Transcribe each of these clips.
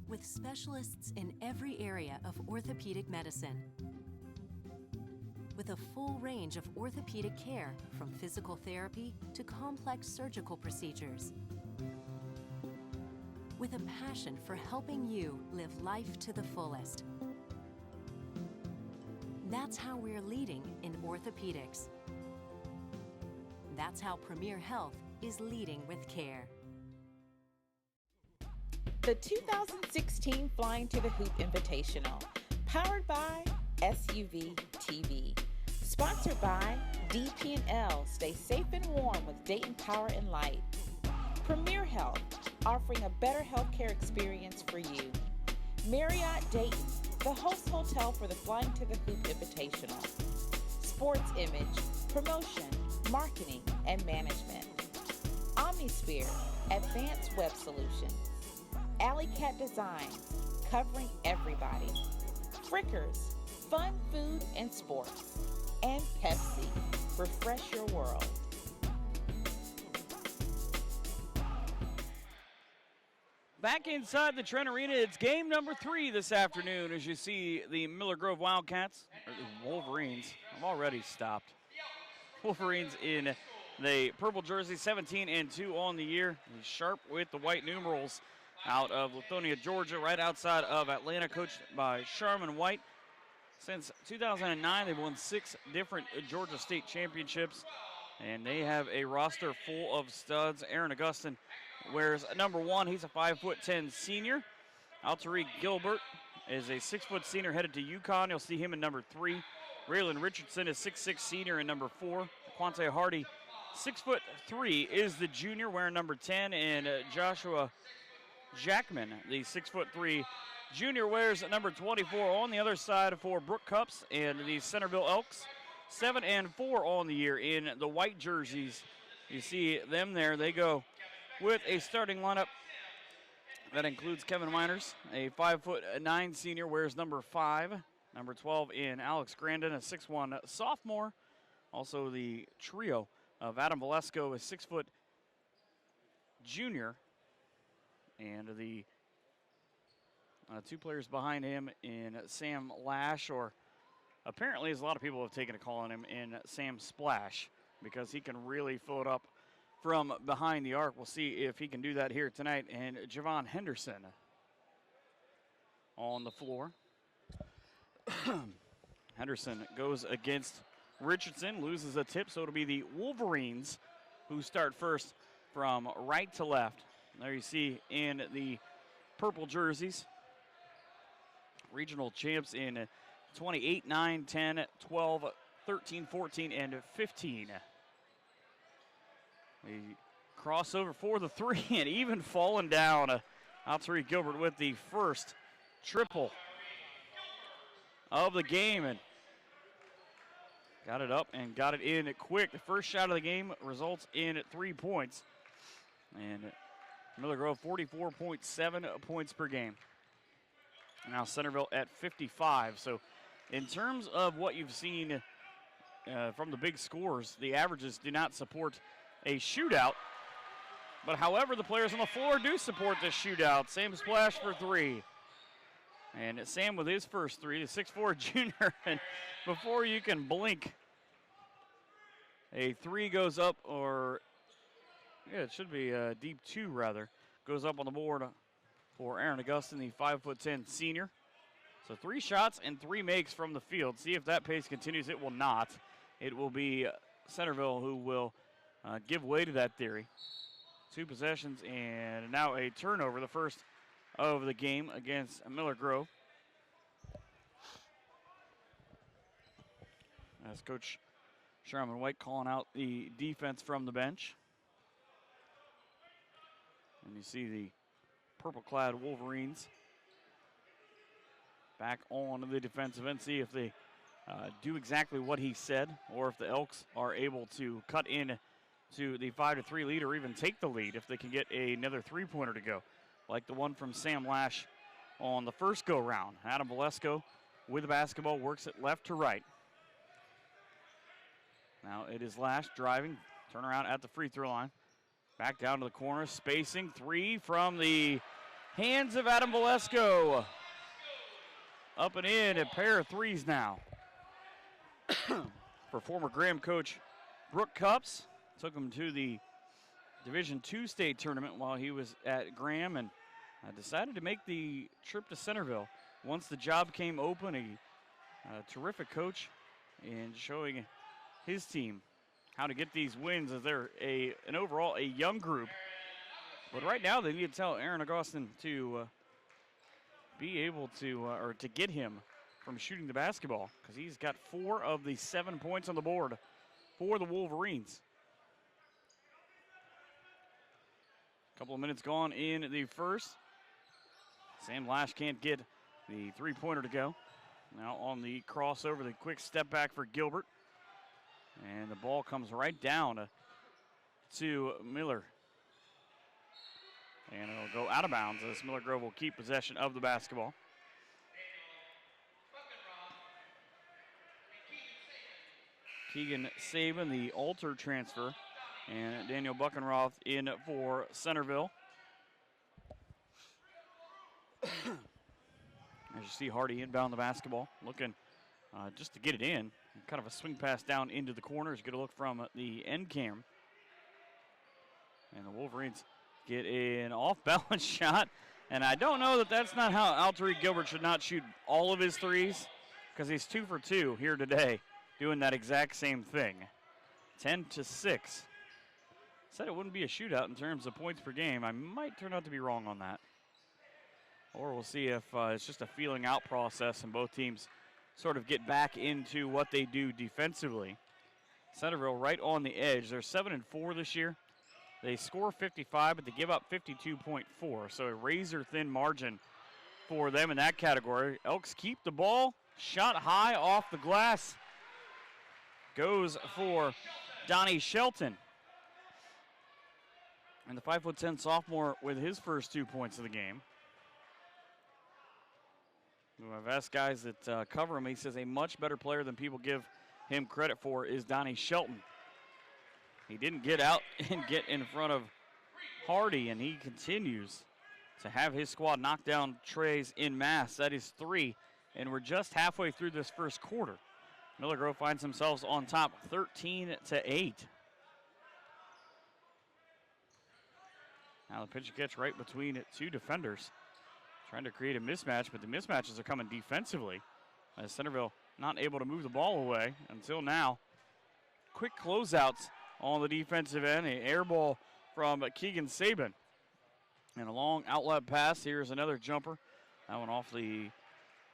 with specialists in every area of orthopedic medicine. With a full range of orthopedic care, from physical therapy to complex surgical procedures. With a passion for helping you live life to the fullest. That's how we're leading in orthopedics. That's how Premier Health is leading with care. The 2016 Flying to the Hoop Invitational, powered by SUVtv. Sponsored by DP&L. Stay safe and warm with Dayton Power and Light. Premier Health, offering a better healthcare experience for you. Marriott Dayton, the host hotel for the Flying to the Hoop Invitational. Sports Image, promotion, marketing, and management. Omnisphere, advanced web solutions. Alley Cat Design, covering everybody. Frickers, fun food and sports. And Pepsi, refresh your world. Back inside the Trent Arena, it's game number 3 this afternoon as you see the Miller Grove Wildcats, or the Wolverines. I've already stopped. Wolverines in the purple jersey, 17-2 on the year. He's sharp with the white numerals out of Lithonia, Georgia, right outside of Atlanta, coached by Sharman White. Since 2009, they've won 6 different Georgia State championships, and they have a roster full of studs. Aaron Augustin wears number 1. He's a 5'10" senior. Alterique Gilbert is a 6' senior headed to UConn. You'll see him in number 3. Raylan Richardson is 6'6" senior in number 4. Quante Hardy, 6'3", is the junior wearing number 10, and Joshua Jackman, the 6'3" junior, wears number 24 on the other side for Brooke Cups and the Centerville Elks. 7-4 on the year in the white jerseys. You see them there. They go with a starting lineup that includes Kevin Miners, a 5'9" senior, wears number 5. Number 12 in Alex Grandin, a 6'1" sophomore. Also the trio of Adam Valesco, a 6' junior. And the 2 players behind him in Sam Lash, or apparently, as a lot of people have taken a call on him, in Sam Splash, because he can really fill it up from behind the arc. We'll see if he can do that here tonight. And Javon Henderson on the floor. Henderson goes against Richardson, loses a tip, so it'll be the Wolverines who start first from right to left. There you see in the purple jerseys, regional champs in 28, 9, 10, 12, 13, 14, and 15. We cross over for the 3 and even falling down. Alterique Gilbert with the first triple of the game, and got it up and got it in quick. The first shot of the game results in 3 points. And Miller Grove 44.7 points per game. Now Centerville at 55. So in terms of what you've seen from the big scores, the averages do not support a shootout. But however, the players on the floor do support this shootout. Sam Splash for 3. And Sam with his first 3, the 6'4" junior. And before you can blink, a 3 goes up, or yeah, it should be a deep 2 rather, goes up on the board for Aaron Augustin, the 5'10" senior. So 3 shots and 3 makes from the field. See if that pace continues. It will not. It will be Centerville who will give way to that theory. 2 possessions and now a turnover, the first of the game against Miller Grove. As Coach Sherman White calling out the defense from the bench. And you see the purple-clad Wolverines back on the defensive end. See if they do exactly what he said, or if the Elks are able to cut in to the 5-3 lead, or even take the lead if they can get another 3-pointer to go, like the one from Sam Lash on the first go-round. Adam Valesco with the basketball, works it left to right. Now it is Lash driving, turn around at the free throw line. Back down to the corner, spacing, 3 from the hands of Adam Valesco. Up and in, a pair of threes now. For former Graham coach Brooke Cups. Took him to the Division II state tournament while he was at Graham, and decided to make the trip to Centerville. Once the job came open, a terrific coach in showing his team how to get these wins, as they're an overall a young group. But right now they need to tell Aaron Augustin to be able to, or to get him from shooting the basketball, because he's got 4 of the 7 points on the board for the Wolverines. Couple of minutes gone in the first. Sam Lash can't get the three-pointer to go. Now on the crossover, the quick step back for Gilbert. And the ball comes right down to Miller. And it'll go out of bounds as Miller Grove will keep possession of the basketball. Keegan Saban, the Alter transfer, and Daniel Buckenroth in for Centerville. As you see Hardy inbound the basketball, looking just to get it in. Kind of a swing pass down into the corners. Get a look from the end cam. And the Wolverines get an off-balance shot. And I don't know that that's not how Alterique Gilbert should not shoot all of his threes, because he's 2 for 2 here today doing that exact same thing. 10-6. Said it wouldn't be a shootout in terms of points per game. I might turn out to be wrong on that. Or we'll see if it's just a feeling out process and both teams sort of get back into what they do defensively. Centerville right on the edge. They're 7-4 this year. They score 55, but they give up 52.4. So a razor-thin margin for them in that category. Elks keep the ball. Shot high off the glass. Goes for Donnie Shelton. And the 5'10" sophomore with his first 2 points of the game. I've asked guys that cover him. He says a much better player than people give him credit for is Donnie Shelton. He didn't get out and get in front of Hardy, and he continues to have his squad knock down trays in mass. That is 3, and we're just halfway through this first quarter. Miller Grove finds themselves on top 13-8. Now the pitch and catch right between 2 defenders. Trying to create a mismatch, but the mismatches are coming defensively. As Centerville not able to move the ball away until now. Quick closeouts on the defensive end. An air ball from Keegan Saban. And a long outlet pass. Here's another jumper. That one off the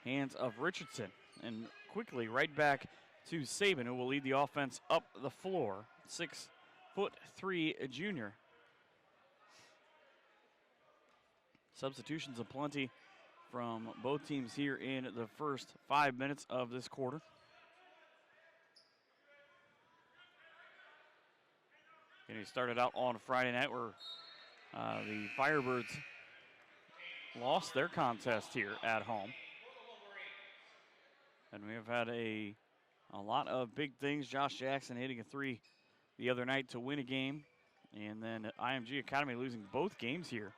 hands of Richardson. And quickly right back to Saban, who will lead the offense up the floor. 6'3" junior. Substitutions aplenty from both teams here in the first 5 minutes of this quarter. And he started out on Friday night where the Firebirds lost their contest here at home. And we have had a lot of big things. Josh Jackson hitting a 3 the other night to win a game. And then IMG Academy losing both games here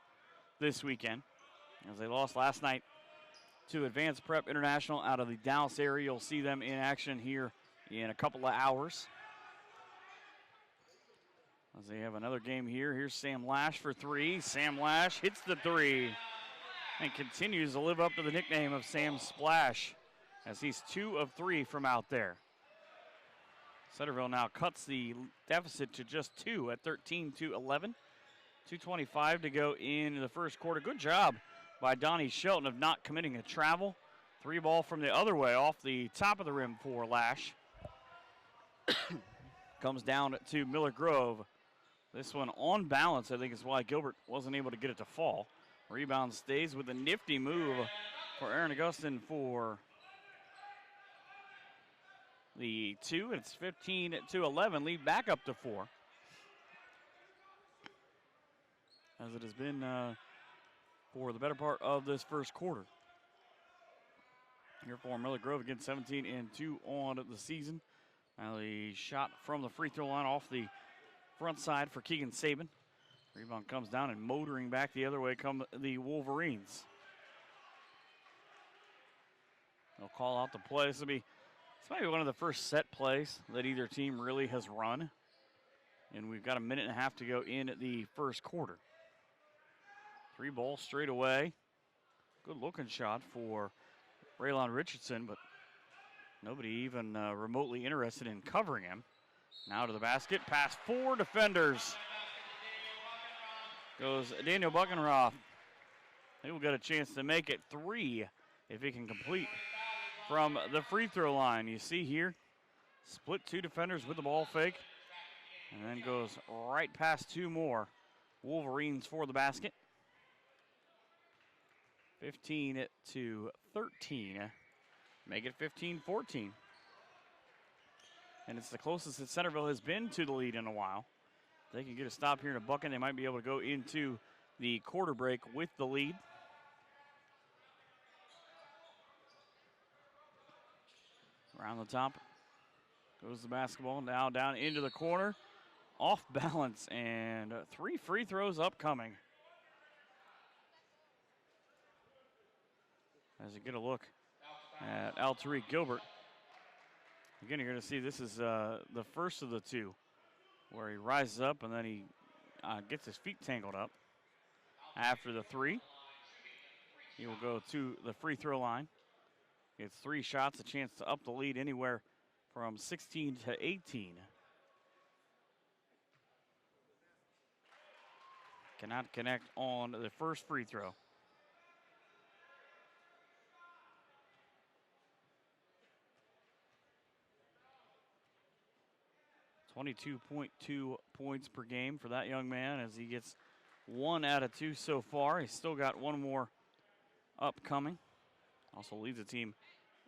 this weekend, as they lost last night to Advanced Prep International out of the Dallas area. You'll see them in action here in a couple of hours, as they have another game here. Here's Sam Lash for 3. Sam Lash hits the 3 and continues to live up to the nickname of Sam Splash, as he's 2 of 3 from out there. Centerville now cuts the deficit to just 2 at 13-11. 2:25 to go in the first quarter. Good job by Donnie Shelton of not committing a travel. 3 ball from the other way off the top of the rim for Lash. Comes down to Miller Grove. This one on balance, I think, is why Gilbert wasn't able to get it to fall. Rebound stays with a nifty move for Aaron Augustin for the 2. It's 15-11. Lead back up to 4. As it has been for the better part of this first quarter. Here for Miller Grove, again 17-2 on the season. Now the shot from the free throw line off the front side for Keegan Saban. Rebound comes down and motoring back the other way come the Wolverines. They'll call out the play. This might be one of the first set plays that either team really has run. And we've got a minute and a half to go in the first quarter. 3 ball straight away. Good looking shot for Braylon Richardson, but nobody even remotely interested in covering him. Now to the basket, past 4 defenders. Goes Daniel Buckenroth. He will get a chance to make it 3 if he can complete from the free throw line. You see here, split 2 defenders with the ball fake, and then goes right past 2 more Wolverines for the basket. 15-13. Make it 15-14. And it's the closest that Centerville has been to the lead in a while. If they can get a stop here in a bucket, they might be able to go into the quarter break with the lead. Around the top goes the basketball. Now down into the corner. Off balance, and 3 free throws upcoming. As you get a look at Tariq Gilbert. Again, you're going to see this is the first of the 2 where he rises up and then he gets his feet tangled up. After the 3, he will go to the free throw line. Gets 3 shots, a chance to up the lead anywhere from 16 to 18. Cannot connect on the first free throw. .2 points per game for that young man as he gets 1 out of 2 so far. He's still got 1 more upcoming. Also leads the team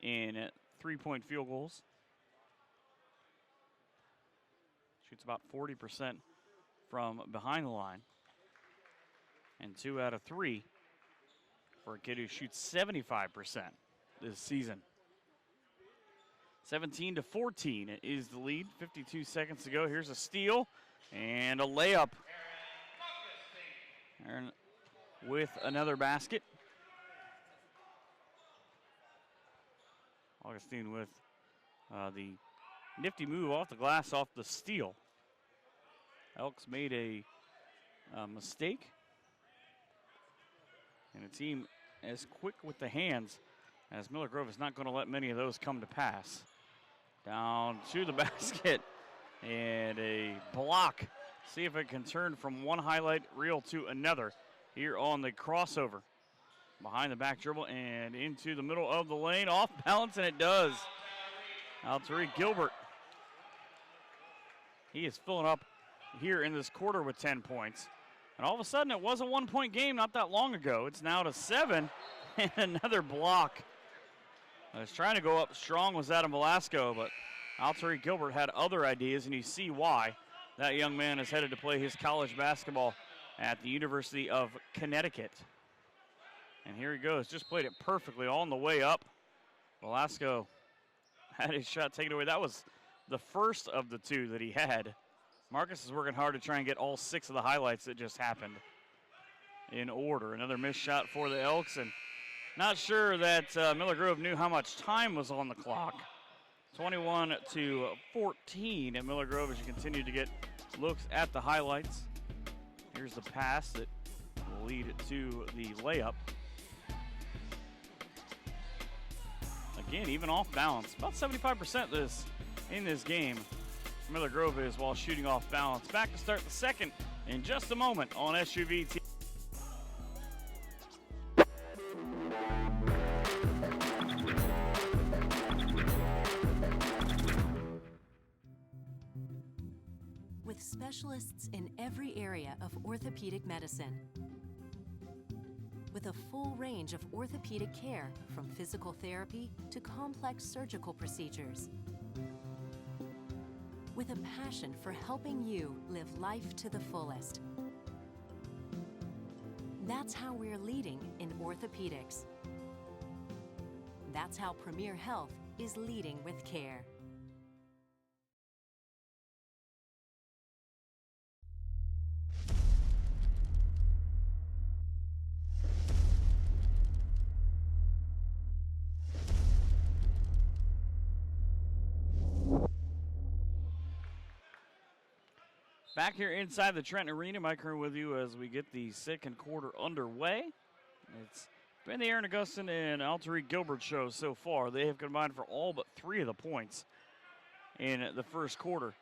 in 3-point field goals. Shoots about 40% from behind the line. And 2 out of 3 for a kid who shoots 75% this season. 17-14 is the lead. 52 seconds to go. Here's a steal and a layup. Aaron with another basket. Augustine with the nifty move off the glass off the steal. Elks made a mistake. And a team as quick with the hands as Miller Grove is not going to let many of those come to pass. Down to the basket and a block. See if it can turn from one highlight reel to another here on the crossover. Behind the back dribble and into the middle of the lane. Off balance, and it does. Tariq Gilbert. He is filling up here in this quarter with 10 points. And all of a sudden, it was a 1-point game not that long ago. It's now to 7 and another block. I was trying to go up strong with Adam Velasco, but Tariq Gilbert had other ideas, and you see why. That young man is headed to play his college basketball at the University of Connecticut. And here he goes, just played it perfectly on the way up. Velasco had his shot taken away. That was the first of the 2 that he had. Marcus is working hard to try and get all 6 of the highlights that just happened in order. Another missed shot for the Elks, and not sure that Miller Grove knew how much time was on the clock. 21-14 at Miller Grove as you continue to get looks at the highlights. Here's the pass that will lead to the layup. Again, even off balance. About 75% in this game. Miller Grove is while shooting off balance. Back to start the second in just a moment on SUVtv. With specialists in every area of orthopedic medicine. With a full range of orthopedic care, from physical therapy to complex surgical procedures. With a passion for helping you live life to the fullest. That's how we're leading in orthopedics. That's how Premier Health is leading with care. Back here inside the Trenton Arena, Mike Kern with you as we get the second quarter underway. It's been the Aaron Augustin and Alterique Gilbert show so far. They have combined for all but 3 of the points in the first quarter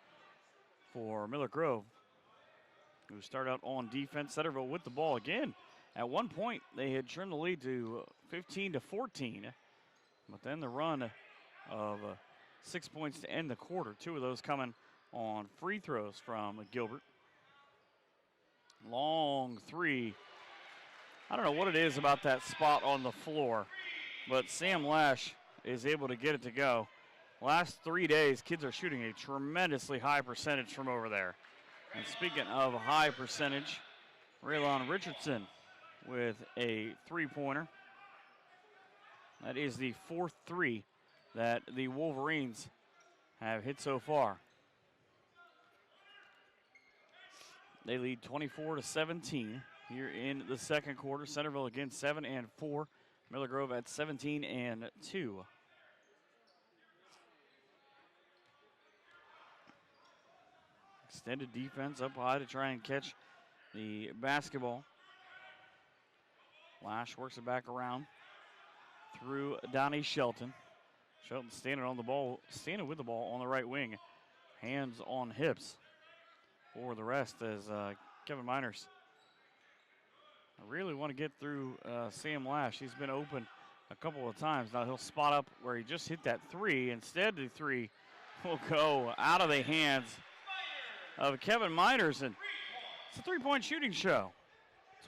for Miller Grove, who start out on defense. Centerville with the ball again. At one point, they had trimmed the lead to 15-14, but then the run of 6 points to end the quarter. 2 of those coming on free throws from Gilbert. Long 3. I don't know what it is about that spot on the floor, but Sam Lash is able to get it to go. Last 3 days, kids are shooting a tremendously high percentage from over there. And speaking of high percentage, Raylon Richardson with a 3-pointer. That is the 4th 3 that the Wolverines have hit so far. They lead 24-17 here in the second quarter. Centerville again 7-4. Miller Grove at 17-2. Extended defense up high to try and catch the basketball. Lash works it back around through Donnie Shelton. Shelton standing with the ball on the right wing. Hands on hips for the rest as Kevin Miners really want to get through Sam Lash. He's been open a couple of times. Now he'll spot up where he just hit that 3. Instead, the 3 will go out of the hands of Kevin Miners, and it's a 3-point shooting show.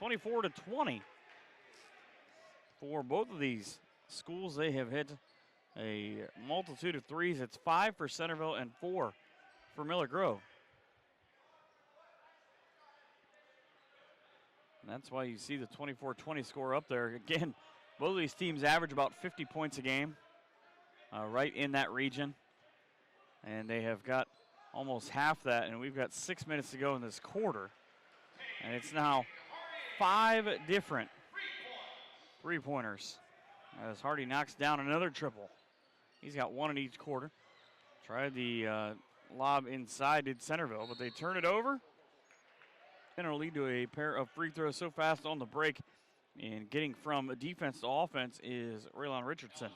24-20 for both of these schools. They have hit a multitude of 3s. It's 5 for Centerville and 4 for Miller Grove. And that's why you see the 24-20 score up there. Again, both of these teams average about 50 points a game, right in that region. And they have got almost half that, and we've got 6 minutes to go in this quarter. And it's now 5 different 3-pointers as Hardy knocks down another triple. He's got 1 in each quarter. Tried the lob inside, did Centerville, but they turn it over. And it'll lead to a pair of free throws so fast on the break. And getting from defense to offense is Raylon Richardson.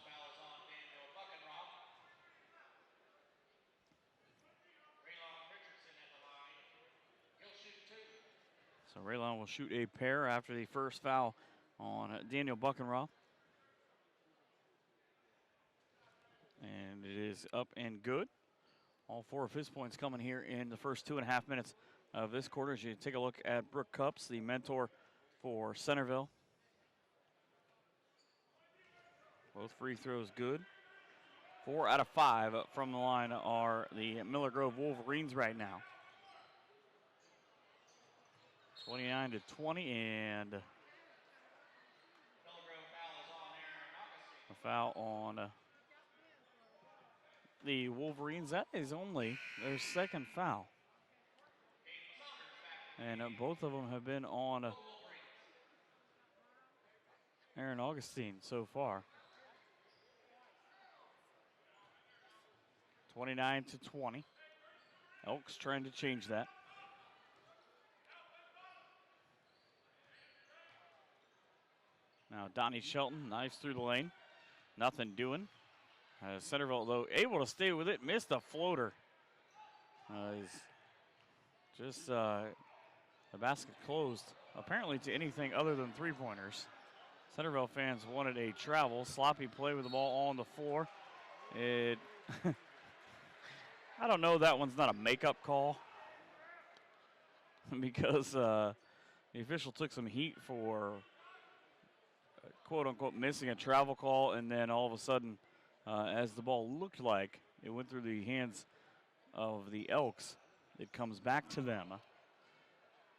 So Raylon will shoot a pair after the first foul on Daniel Buckenroth. And it is up and good. All 4 of his points coming here in the first 2.5 minutes of this quarter. As you take a look at Brooke Cups, the mentor for Centerville. Both free throws good. 4 out of 5 from the line are the Miller Grove Wolverines right now. 29-20, and a foul on the Wolverines. That is only their second foul. And both of them have been on Aaron Augustine so far. 29-20. Elks trying to change that. Now Donnie Shelton, nice through the lane. Nothing doing. Centerville, though, able to stay with it. Missed a floater. He's just the basket closed, apparently, to anything other than 3-pointers. Centerville fans wanted a travel. Sloppy play with the ball on the floor. It, I don't know, that one's not a makeup call because the official took some heat for quote-unquote missing a travel call, and then all of a sudden, as the ball looked like it went through the hands of the Elks, it comes back to them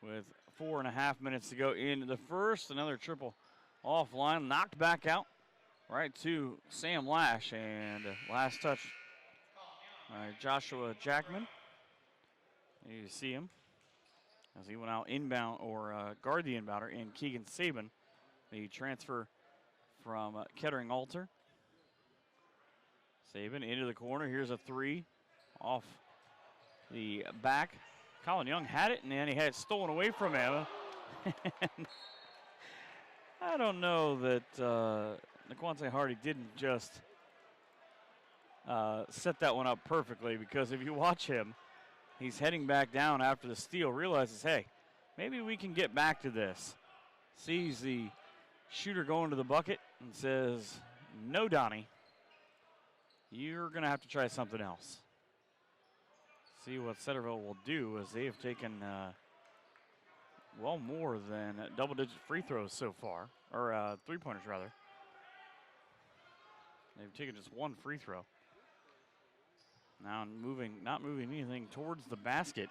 with 4.5 minutes to go in the first. Another triple offline, knocked back out right to Sam Lash, and last touch Joshua Jackman. You see him as he went out inbound, or guard the inbounder, in Keegan Sabin, the transfer from Kettering Alter. Sabin into the corner. Here's a 3 off the back. Colin Young had it, and then he had it stolen away from him. I don't know that Naquante Hardy didn't just set that one up perfectly, because if you watch him, he's heading back down after the steal, realizes, hey, maybe we can get back to this. Sees the shooter going to the bucket and says, no, Donnie, you're going to have to try something else. See what Centerville will do, as they have taken well more than double-digit free throws so far, or three-pointers rather. They've taken just one free throw. Now not moving anything towards the basket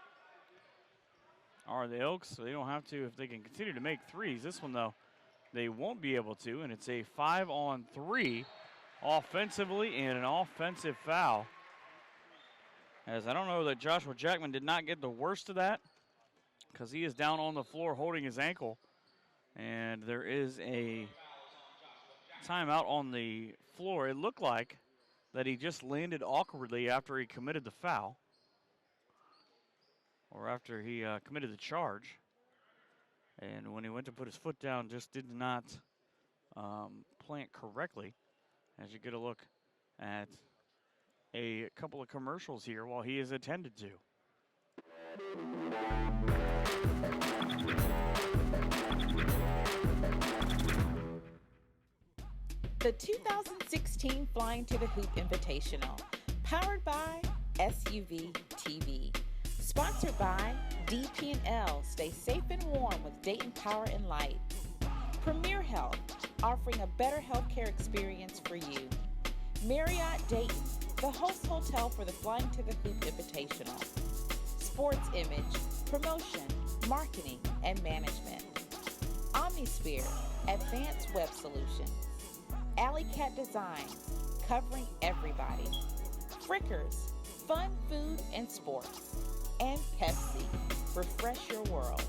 are the Elks, so they don't have to if they can continue to make threes. This one, though, they won't be able to, and it's a 5-on-3 offensively and an offensive foul. As I don't know that Joshua Jackman did not get the worst of that, because he is down on the floor holding his ankle. And there is a timeout on the floor. It looked like that he just landed awkwardly after he committed the foul, or after he committed the charge. And when he went to put his foot down, just did not plant correctly. As you get a look at a couple of commercials here while he is attended to. The 2016 Flyin to the Hoop Invitational, powered by SUVtv. Sponsored by DP&L. Stay safe and warm with Dayton Power and Light. Premier Health, offering a better healthcare experience for you. Marriott Dayton, the host hotel for the Flyin to the Hoop Invitational. Sports Image, promotion, marketing, and management. Omnisphere, advanced web solutions. Alley Cat Design, covering everybody. Frickers, fun food and sports. And Pepsi, refresh your world.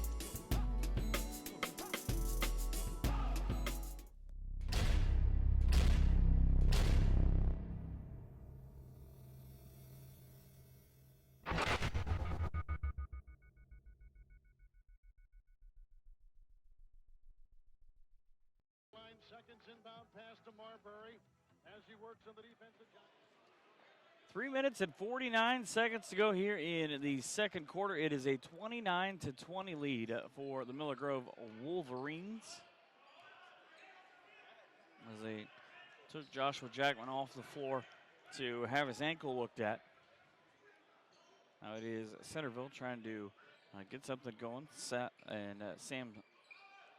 Seconds inbound pass to Marbury as he works on the defensive. 3 minutes and 49 seconds to go here in the second quarter. It is a 29-20 lead for the Miller Grove Wolverines, as they took Joshua Jackman off the floor to have his ankle looked at. Now it is Centerville trying to get something going. Sam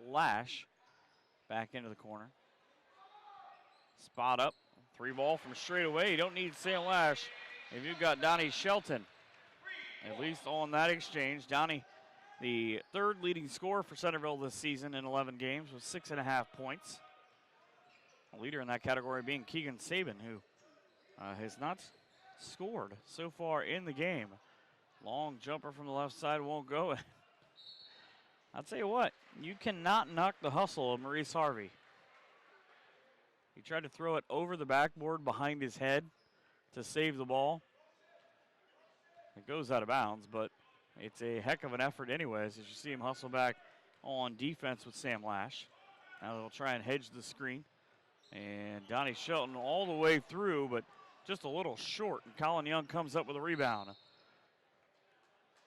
Lash back into the corner. Spot up. Three ball from straight away. You don't need Sam Lash if you've got Donnie Shelton. At least on that exchange. Donnie, the third leading scorer for Centerville this season in 11 games, with 6.5 points. A leader in that category being Keegan Saban, who has not scored so far in the game. Long jumper from the left side won't go. I'll tell you what, you cannot knock the hustle of Maurice Harvey. He tried to throw it over the backboard behind his head to save the ball. It goes out of bounds, but it's a heck of an effort anyways, as you see him hustle back on defense with Sam Lash. Now they'll try and hedge the screen. And Donnie Shelton all the way through, but just a little short. And Colin Young comes up with a rebound.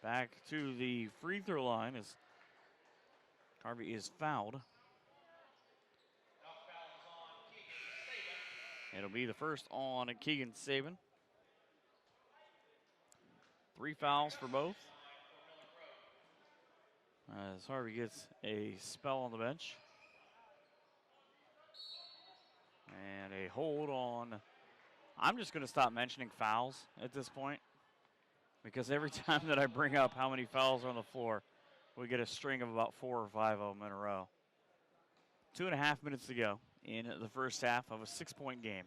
Back to the free throw line as Harvey is fouled. It'll be the first on Keegan Saban. 3 fouls for both, as Harvey gets a spell on the bench. And a hold on. I'm just going to stop mentioning fouls at this point, because every time that I bring up how many fouls are on the floor, we get a string of about 4 or 5 of them in a row. 2.5 minutes to go in the first half of a 6-point game.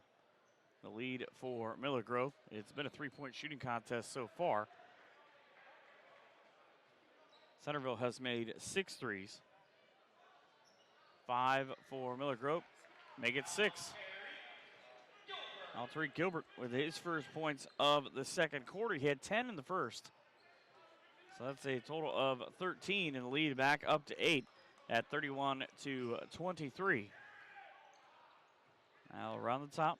The lead for Miller Grove. It's been a 3-point shooting contest so far. Centerville has made 6 threes. 5 for Miller Grove. Make it 6. Alterique Gilbert with his first points of the second quarter. He had 10 in the first. So that's a total of 13 in the lead, back up to 8 at 31-23. Now around the top.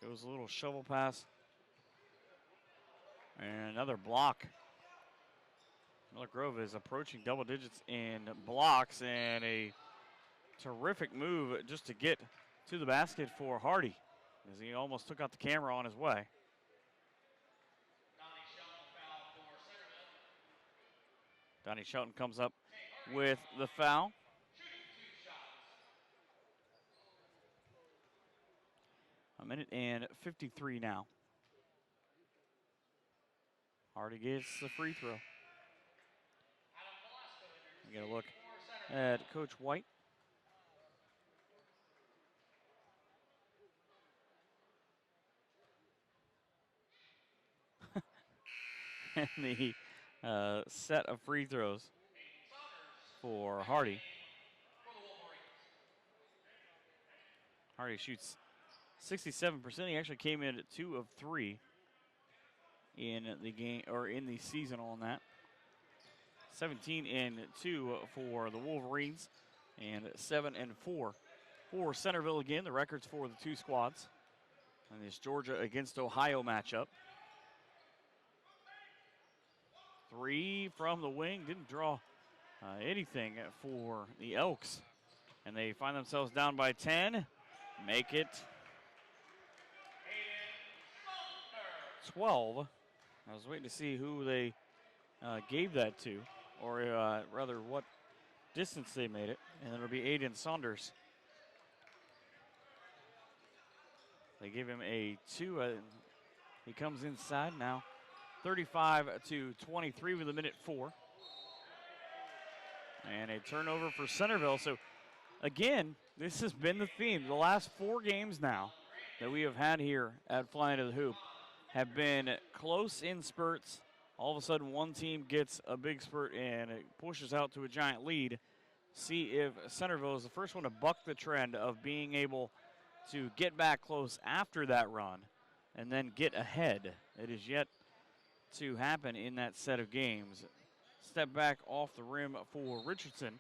Goes a little shovel pass. And another block. Miller Grove is approaching double digits in blocks, and a terrific move just to get to the basket for Hardy, as he almost took out the camera on his way. Donnie Shelton comes up with the foul. A minute and 53 now. Hardy gets the free throw. We get a look at Coach White. And the set of free throws for Hardy. Hardy shoots 67%. He actually came in at 2 of 3 in the game, or in the season on that. 17 and 2 for the Wolverines, and 7 and 4 for Centerville again. The records for the two squads in this Georgia against Ohio matchup. 3 from the wing, didn't draw anything for the Elks, and they find themselves down by 10. Make it 12. I was waiting to see who they gave that to, or rather what distance they made it, and it'll be Aiden Saunders. They give him a 2. He comes inside now. 35-23 with a minute 4. And a turnover for Centerville. So again, this has been the theme. The last 4 games now that we have had here at Flyin to the Hoop have been close in spurts. All of a sudden one team gets a big spurt and it pushes out to a giant lead. See if Centerville is the first one to buck the trend of being able to get back close after that run and then get ahead. It is yet to happen in that set of games. Step back off the rim for Richardson.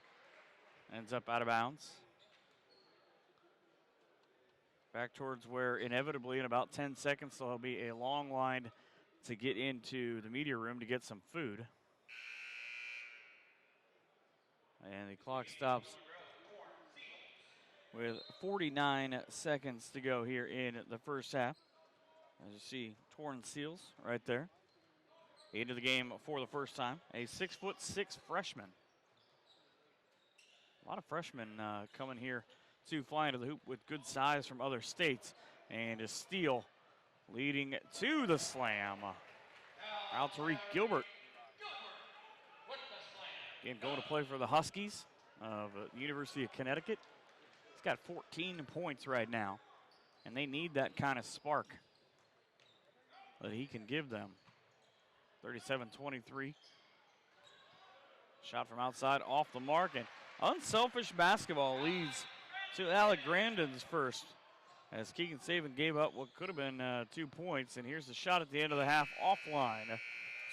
Ends up out of bounds. Back towards where inevitably in about 10 seconds there'll be a long line to get into the media room to get some food. And the clock stops with 49 seconds to go here in the first half. As you see, torn seals right there. Into the game for the first time, a 6'6" freshman. A lot of freshmen coming here to Flyin to the Hoop with good size from other states. And a steal leading to the slam. Out Tariq Gilbert. Again, going to play for the Huskies of the University of Connecticut. He's got 14 points right now, and they need that kind of spark that he can give them. 37-23. Shot from outside, off the mark, and unselfish basketball leads to Alec Grandin's first, as Keegan Saban gave up what could have been 2 points. And here's the shot at the end of the half, offline.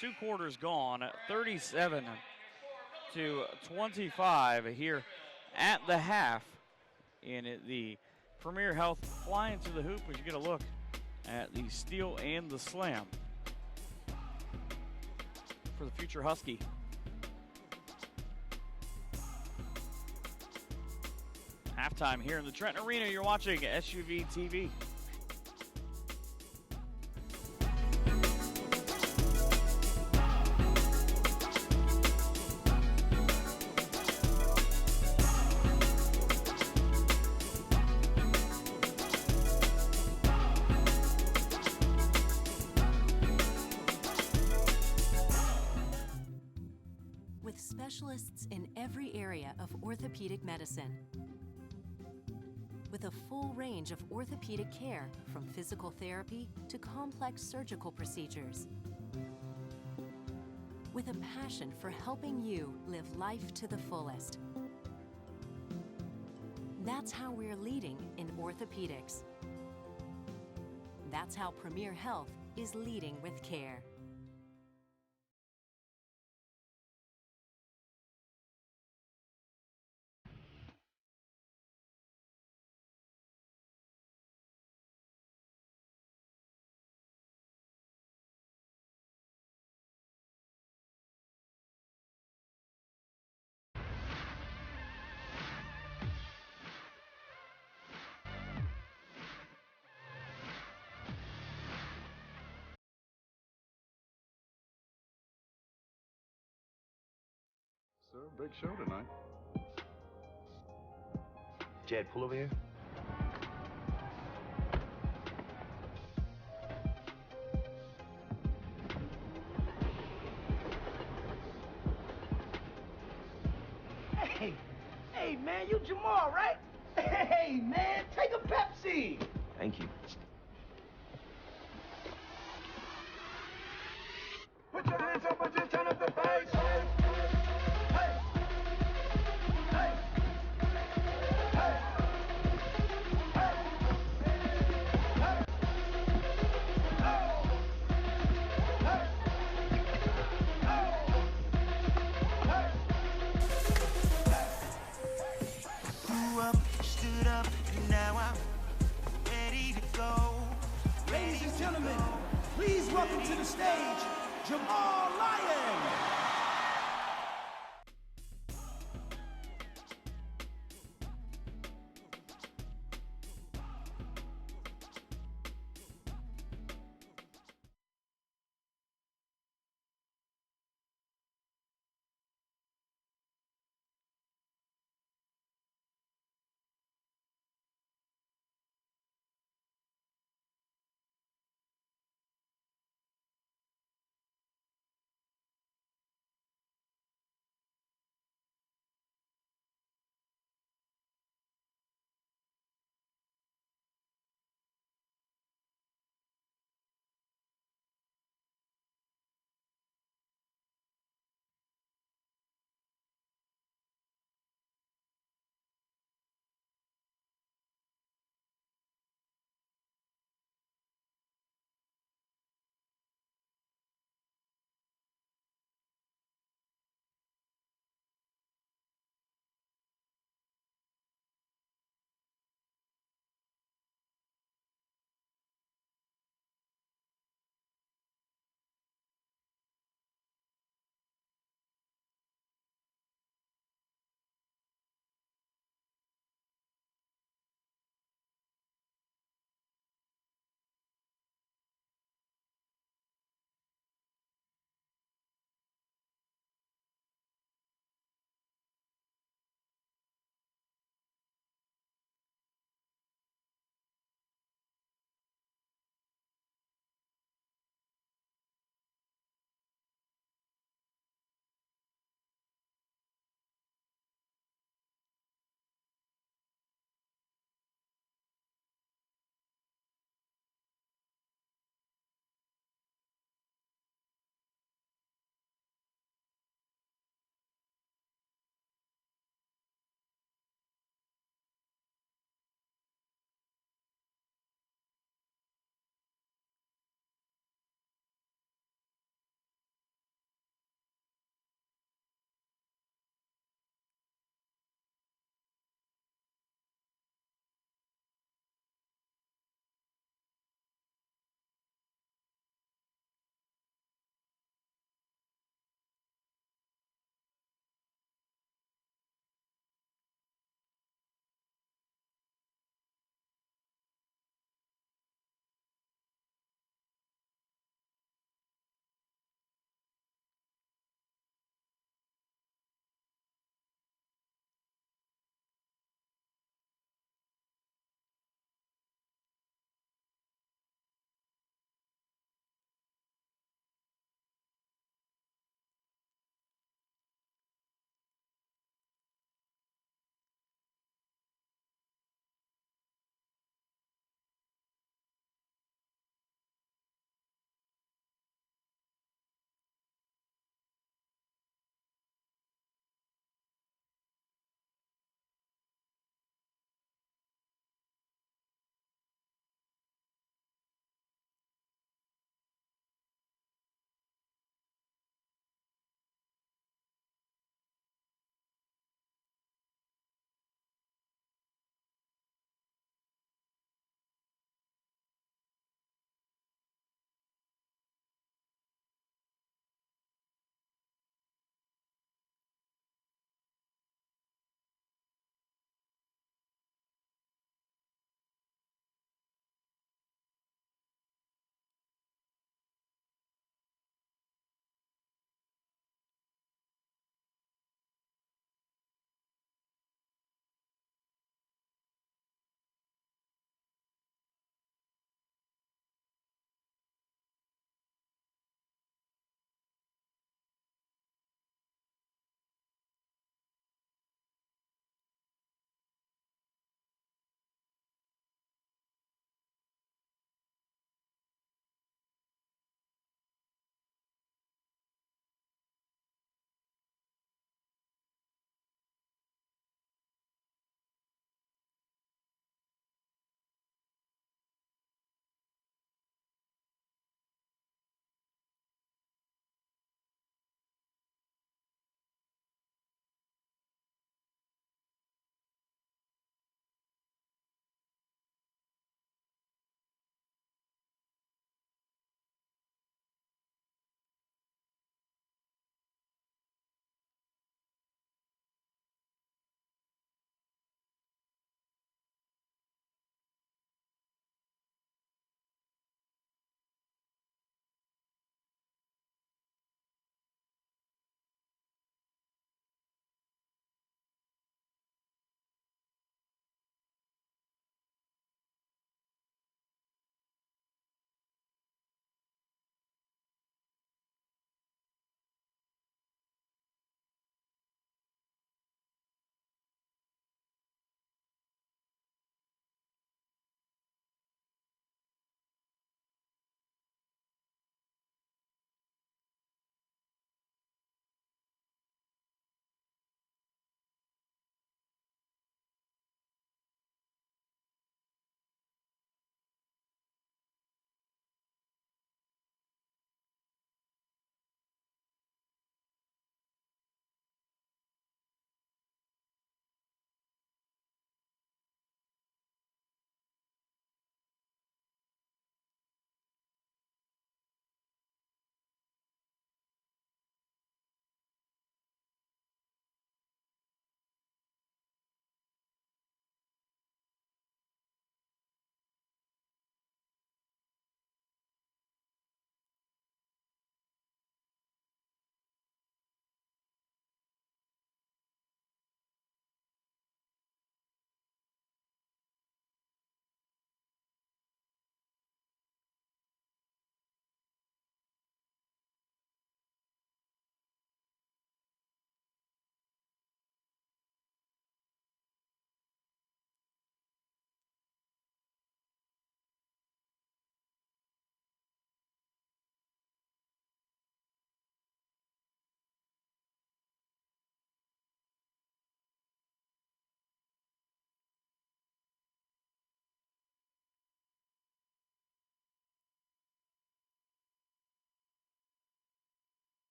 2 quarters gone, 37-25 here at the half in the Premier Health Flyin to the Hoop, as you get a look at the steal and the slam for the future Husky. Halftime here in the Trenton Arena. You're watching SUVtv. With specialists in every area of orthopedic medicine. With a full range of orthopedic care, from physical therapy to complex surgical procedures. With a passion for helping you live life to the fullest. That's how we're leading in orthopedics. That's how Premier Health is leading with care. Big show tonight. Jed, pull over here. Hey, man, you Jamal, right? Hey, man, take a Pepsi. Thank you. Put your hands up and just turn up the bass. Hey. Hey. Hey. Hey. Hey. Grew up, stood up, and now I'm ready to go. Ladies and gentlemen, please welcome to the stage, Jamal Flyin.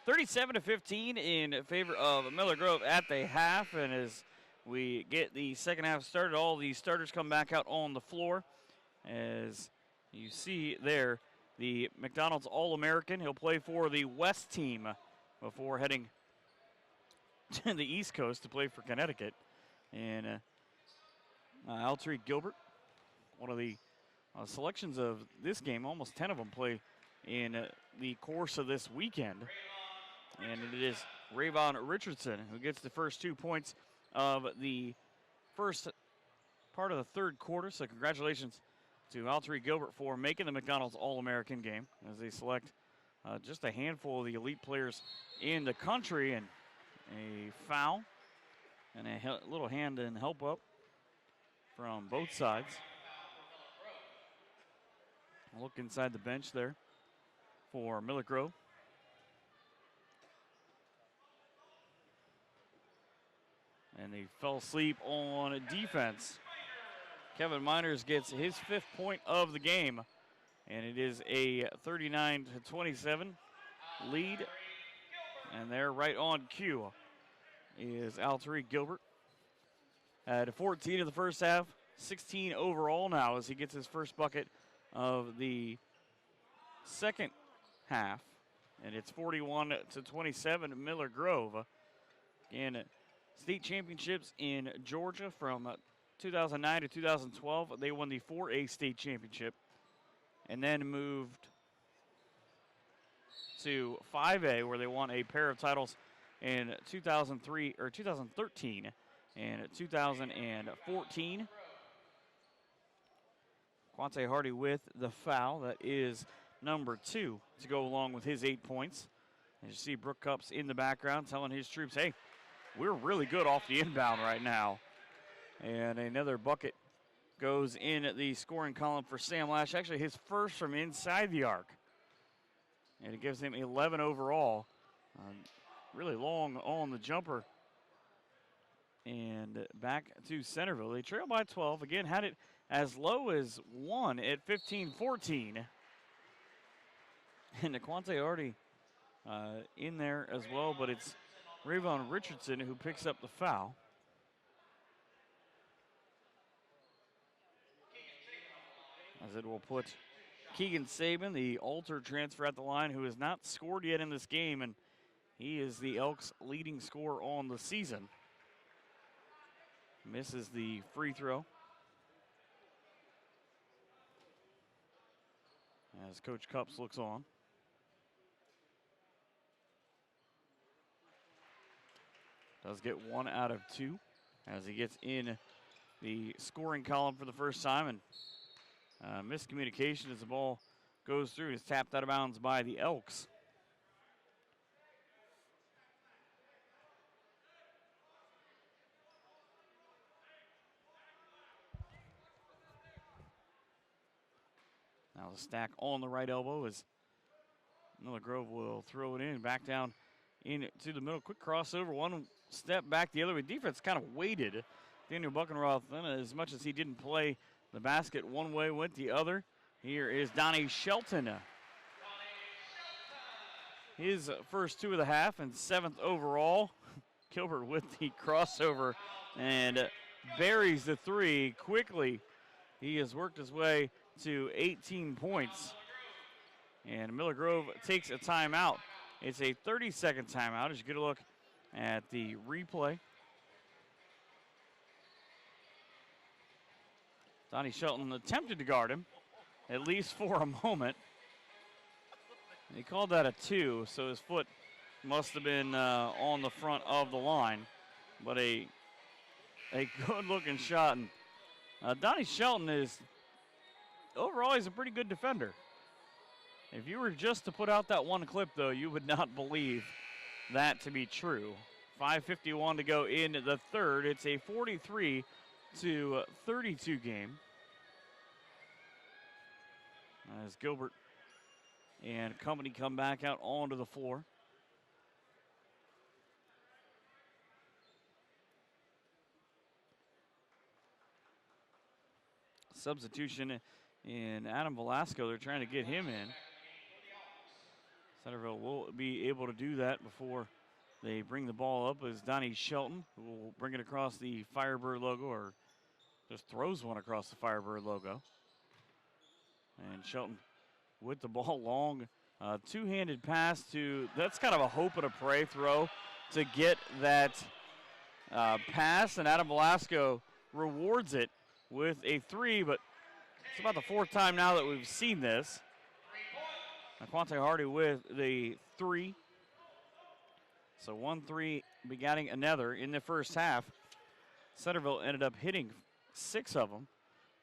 37-15 in favor of Miller Grove at the half. And as we get the second half started, all the starters come back out on the floor. As you see there, the McDonald's All-American. He'll play for the West team before heading to the East Coast to play for Connecticut. And Alterique Gilbert, one of the selections of this game. Almost 10 of them play in the course of this weekend. And it is Rayvon Richardson who gets the first 2 points of the first part of the third quarter. So congratulations to Alterique Gilbert for making the McDonald's All-American game as they select just a handful of the elite players in the country. And a foul and a little hand and help up from both sides. A look inside the bench there for Miller Grove. And they fell asleep on defense. Kevin Miners gets his 5th point of the game, and it is a 39-27 lead. And they're right on cue is Alterique Gilbert. At 14 in the first half, 16 overall now as he gets his first bucket of the second half. And it's 41-27 Miller Grove. And state championships in Georgia from 2009 to 2012. They won the 4A state championship and then moved to 5A where they won a pair of titles in 2003 or 2013 and 2014. Quante Hardy with the foul. That is number 2 to go along with his 8 points. As you see Brooke Cups in the background telling his troops, hey, we're really good off the inbound right now. And another bucket goes in the scoring column for Sam Lash. Actually, his first from inside the arc. And it gives him 11 overall. Really long on the jumper. And back to Centerville. They trail by 12. Again, had it as low as 1 at 15-14. And Naquante already in there as well, but it's Rayvon Richardson who picks up the foul. As it will put Keegan Saban, the Alter transfer at the line, who has not scored yet in this game, and he is the Elks' leading scorer on the season. Misses the free throw. As Coach Cups looks on. Does get 1 out of 2 as he gets in the scoring column for the first time. And miscommunication as the ball goes through. It's tapped out of bounds by the Elks. Now the stack on the right elbow as Miller Grove will throw it in, back down into the middle. Quick crossover, one step back the other way. Defense kind of waited. Daniel Buckenroth, as much as he didn't play the basket one way, went the other. Here is Donnie Shelton. His first 2 of the half and 7th overall. Gilbert with the crossover and buries the 3 quickly. He has worked his way to 18 points. And Miller Grove takes a timeout. It's a 30-second timeout as you get a look at the replay. Donnie Shelton attempted to guard him, at least for a moment. He called that a 2, so his foot must have been on the front of the line. But a good-looking shot. And Donnie Shelton is, overall, he's a pretty good defender. If you were just to put out that one clip, though, you would not believe that to be true. 5:51 to go in the third. It's a 43-32 game. As Gilbert and company come back out onto the floor. Substitution in Adam Velasco. They're trying to get him in. Centerville will be able to do that before they bring the ball up as Donnie Shelton, who will bring it across the Firebird logo, or just throws one across the Firebird logo. And Shelton with the ball long. Two-handed pass to, that's kind of a hope and a pray throw to get that pass, and Adam Velasco rewards it with a three, but it's about the fourth time now that we've seen this. Quante Hardy with the three. So 1-3 begetting another in the first half. Centerville ended up hitting 6 of them,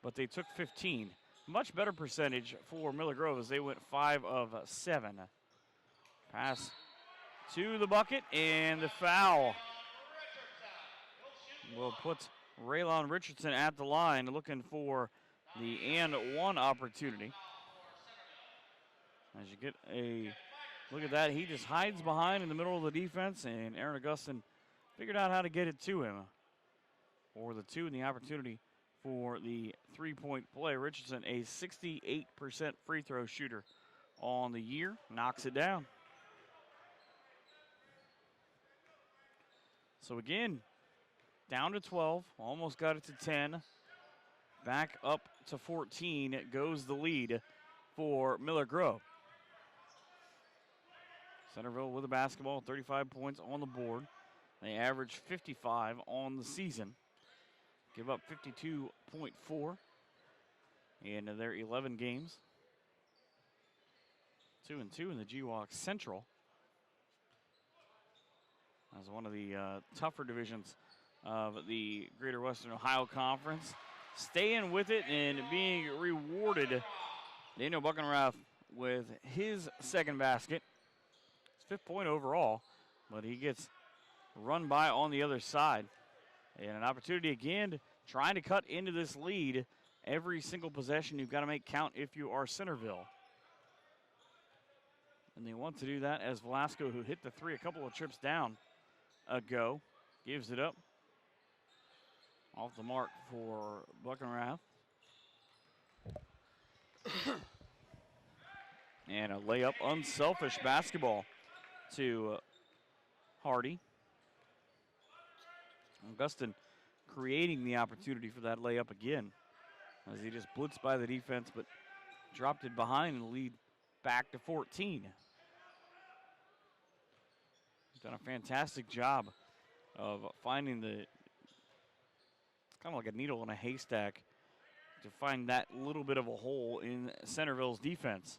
but they took 15. Much better percentage for Miller Grove as they went 5 of 7. Pass to the bucket, and the foul will put Raylon Richardson at the line looking for the and one opportunity. As you get a look at that, he just hides behind in the middle of the defense, and Aaron Augustin figured out how to get it to him. For the two and the opportunity for the three-point play. Richardson, a 68% free throw shooter on the year, knocks it down. So again, down to 12, almost got it to 10. Back up to 14 goes the lead for Miller Grove. Centerville with the basketball, 35 points on the board. They average 55 on the season. Give up 52.4 in their 11 games. 2-2 in the GWAC Central. As one of the tougher divisions of the Greater Western Ohio Conference. Staying with it and being rewarded. Daniel Buckenrath with his second basket. His 5th point overall, but he gets run by on the other side. And an opportunity again, trying to cut into this lead. Every single possession you've got to make count if you are Centerville. And they want to do that as Velasco, who hit the three a couple of trips down ago, gives it up. Off the mark for Buckenrath. And a layup, unselfish basketball to Hardy. Augustin creating the opportunity for that layup again as he just blitzed by the defense, but dropped it behind and the lead back to 14. He's done a fantastic job of finding the, kind of like a needle in a haystack, to find that little bit of a hole in Centerville's defense.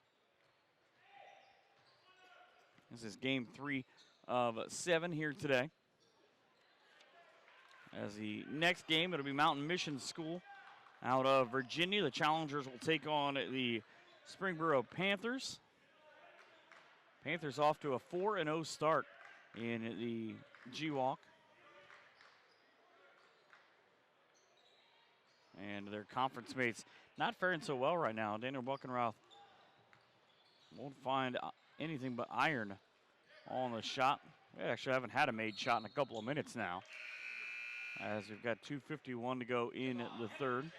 This is game 3 of 7 here today. As the next game, it'll be Mountain Mission School out of Virginia. The Challengers will take on the Springboro Panthers. Panthers off to a 4-0 start in the GWAC. And their conference mates not faring so well right now. Daniel Buckenrath won't find anything but iron on the shot. We actually haven't had a made shot in a couple of minutes now, as we've got 2:51 to go in the third.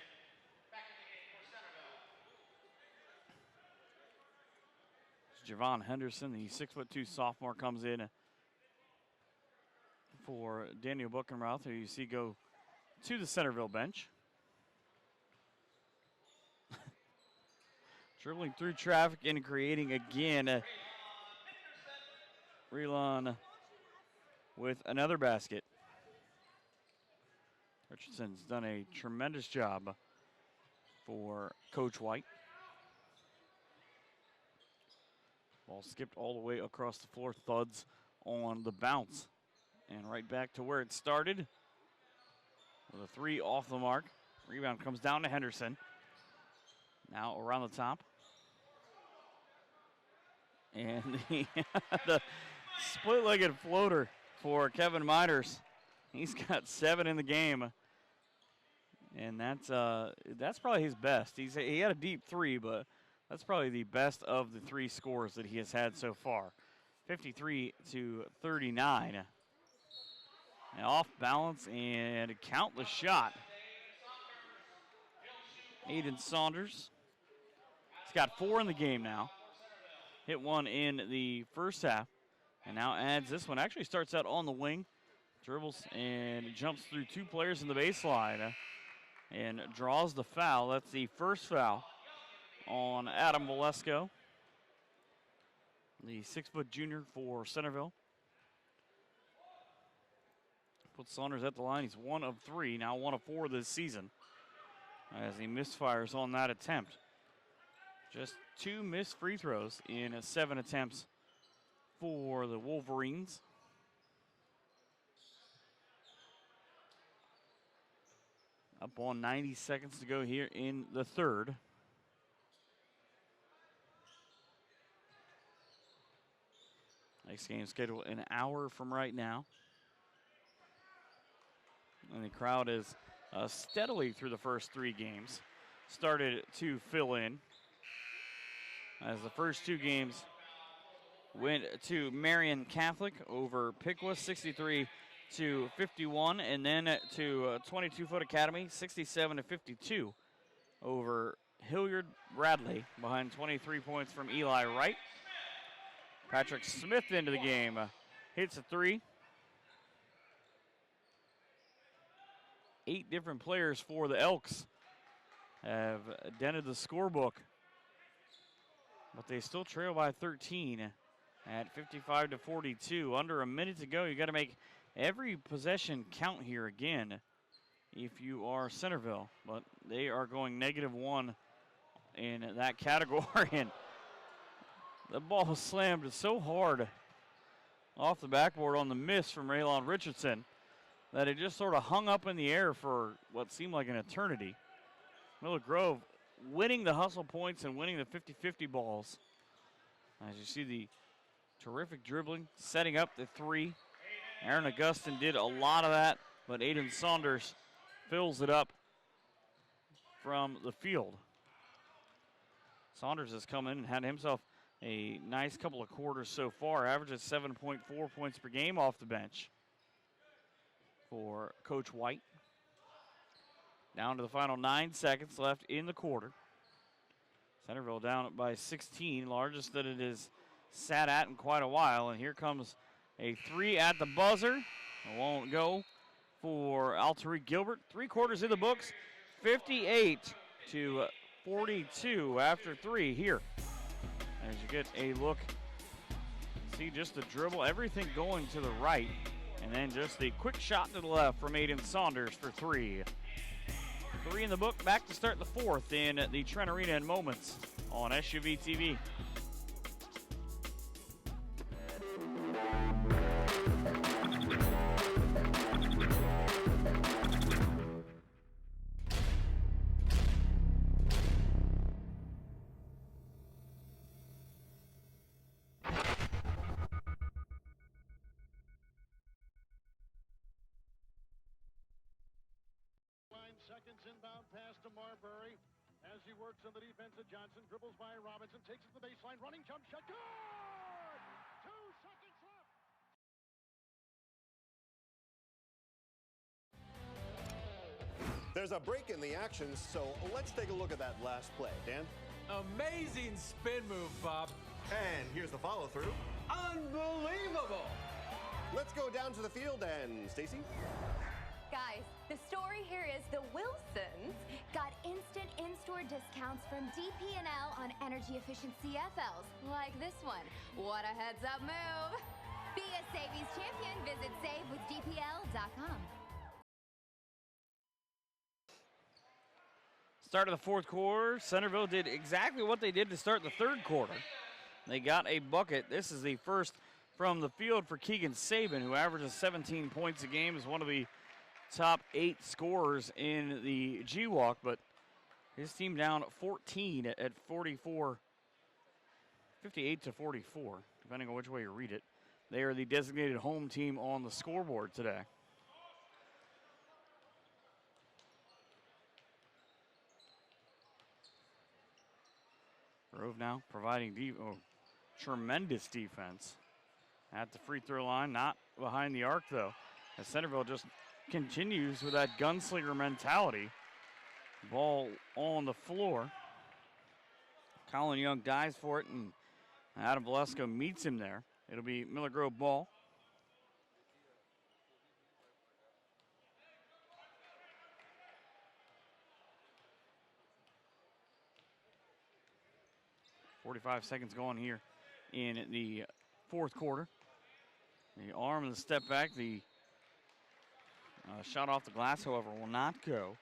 Javon Henderson, the 6'2" sophomore, comes in for Daniel Buckenrath, who you see go to the Centerville bench. Dribbling through traffic and creating again. Relon with another basket. Richardson's done a tremendous job for Coach White. Ball skipped all the way across the floor, thuds on the bounce. And right back to where it started. With a 3 off the mark. Rebound comes down to Henderson. Now around the top. And the split-legged floater for Kevin Miners. He's got 7 in the game. And that's probably his best. He had a deep 3, but that's probably the best of the 3 scores that he has had so far. 53-39. And off balance and a countless shot. Aiden Saunders. He's got 4 in the game now. hit one in the first half, and now adds this one. Actually starts out on the wing, dribbles and jumps through two players in the baseline and draws the foul. That's the first foul on Adam Valesco, the 6-foot junior for Centerville. Puts Saunders at the line. He's 1 of 3, now 1 of 4 this season, as he misfires on that attempt. Just 2 missed free throws in 7 attempts for the Wolverines. Up on 90 seconds to go here in the third. Next game scheduled an hour from right now. And the crowd is steadily through the first 3 games started to fill in, as the first 2 games went to Marion Catholic over Piqua 63-51, and then to 22-foot Academy 67-52 over Hilliard Bradley, behind 23 points from Eli Wright. Patrick Smith into the game, hits a 3. 8 different players for the Elks have dented the scorebook, but they still trail by 13 at 55-42. Under a minute to go. You got to make every possession count here again if you are Centerville, but they are going -1 in that category. And the ball was slammed so hard off the backboard on the miss from Raylon Richardson that it just sort of hung up in the air for what seemed like an eternity. Miller Grove winning the hustle points and winning the 50-50 balls. As you see the terrific dribbling, setting up the 3. Aaron Augustin did a lot of that, but Aiden Saunders fills it up from the field. Saunders has come in and had himself a nice couple of quarters so far, averages 7.4 points per game off the bench for Coach White. Down to the final 9 seconds left in the quarter. Centerville down by 16, largest that it has sat at in quite a while. And here comes a 3 at the buzzer. It won't go for Alterique Gilbert. 3 quarters in the books, 58-42 after 3 here. As you get a look, see just the dribble, everything going to the right. And then just the quick shot to the left from Aiden Saunders for 3. 3 in the book, back to start the 4th in the Trent Arena in moments on SUVtv. Seconds inbound pass to Marbury as he works on the defense of Johnson, dribbles by Robinson, takes it to the baseline, running jump shot, good! 2 seconds left. There's a break in the action, so let's take a look at that last play. Dan? Amazing spin move, Bob. And here's the follow-through. Unbelievable! Let's go down to the field and Stacy? Guys, the story here is the Wilsons got instant in-store discounts from DP&L on energy-efficient CFLs, like this one. What a heads-up move. Be a savings champion. Visit savewithdpl.com. Start of the 4th quarter, Centerville did exactly what they did to start the 3rd quarter. They got a bucket. This is the first from the field for Keegan Saban, who averages 17 points a game, is one of the top 8 scorers in the GWalk, but his team down 14 at 44, 58-44, depending on which way you read it. They are the designated home team on the scoreboard today. Grove now providing tremendous defense at the free throw line, not behind the arc though, as Centerville just continues with that gunslinger mentality. Ball on the floor. Colin Young dives for it and Adam Valesco meets him there. It'll be Miller Grove ball. .45 seconds going here in the fourth quarter. The arm of the step back, the shot off the glass, however, will not go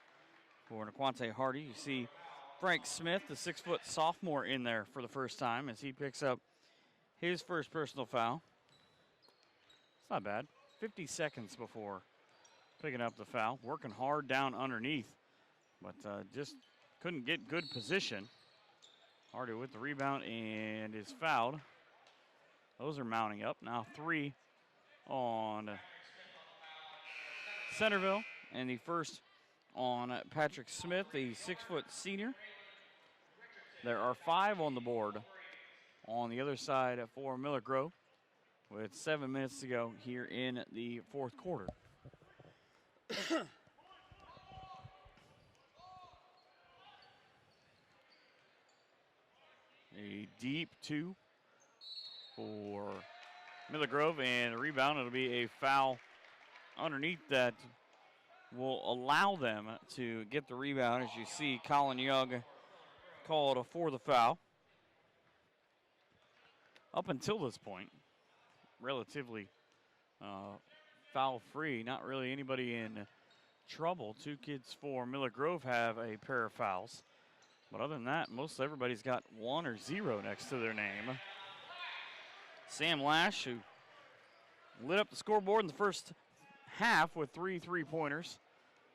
for Naquante Hardy. You see Frank Smith, the 6-foot sophomore, in there for the first time as he picks up his first personal foul. It's not bad. 50 seconds before picking up the foul. Working hard down underneath, but just couldn't get good position. Hardy with the rebound and is fouled. Those are mounting up. Now 3 on Centerville, and the first on Patrick Smith, the 6-foot senior. There are 5 on the board on the other side for Miller Grove with 7 minutes to go here in the fourth quarter. A deep 2 for Miller Grove, and a rebound. It'll be a foul underneath that will allow them to get the rebound. As you see, Colin Young called for the foul. Up until this point, relatively foul-free. Not really anybody in trouble. 2 kids for Miller Grove have a pair of fouls. But other than that, most everybody's got 1 or 0 next to their name. Sam Lash, who lit up the scoreboard in the first half with 3 3-pointers.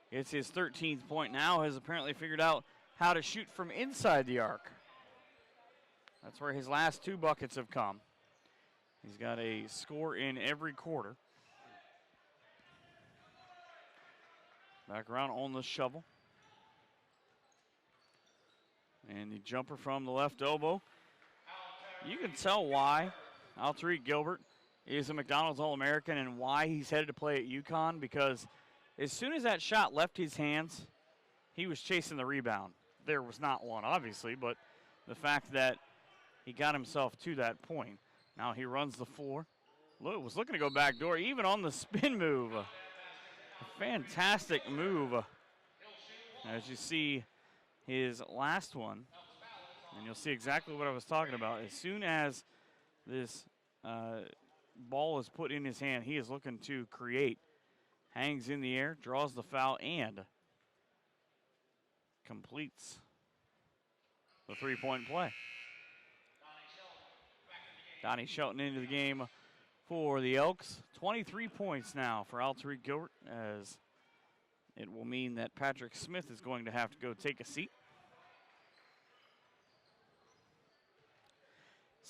It's his 13th point now, has apparently figured out how to shoot from inside the arc. That's where his last 2 buckets have come. He's got a score in every quarter. Back around on the shovel. And the jumper from the left elbow. You can tell why Alterique Gilbert is a McDonald's All-American and why he's headed to play at UConn, because as soon as that shot left his hands, he was chasing the rebound. There was not one, obviously, but the fact that he got himself to that point. Now he runs the floor. Was looking to go back door, even on the spin move. A fantastic move. As you see his last one, and you'll see exactly what I was talking about. As soon as this ball is put in his hand, he is looking to create. Hangs in the air, draws the foul, and completes the 3-point play. Donnie Shelton into the game for the Elks. 23 points now for Alterique Gilbert, as it will mean that Patrick Smith is going to have to go take a seat.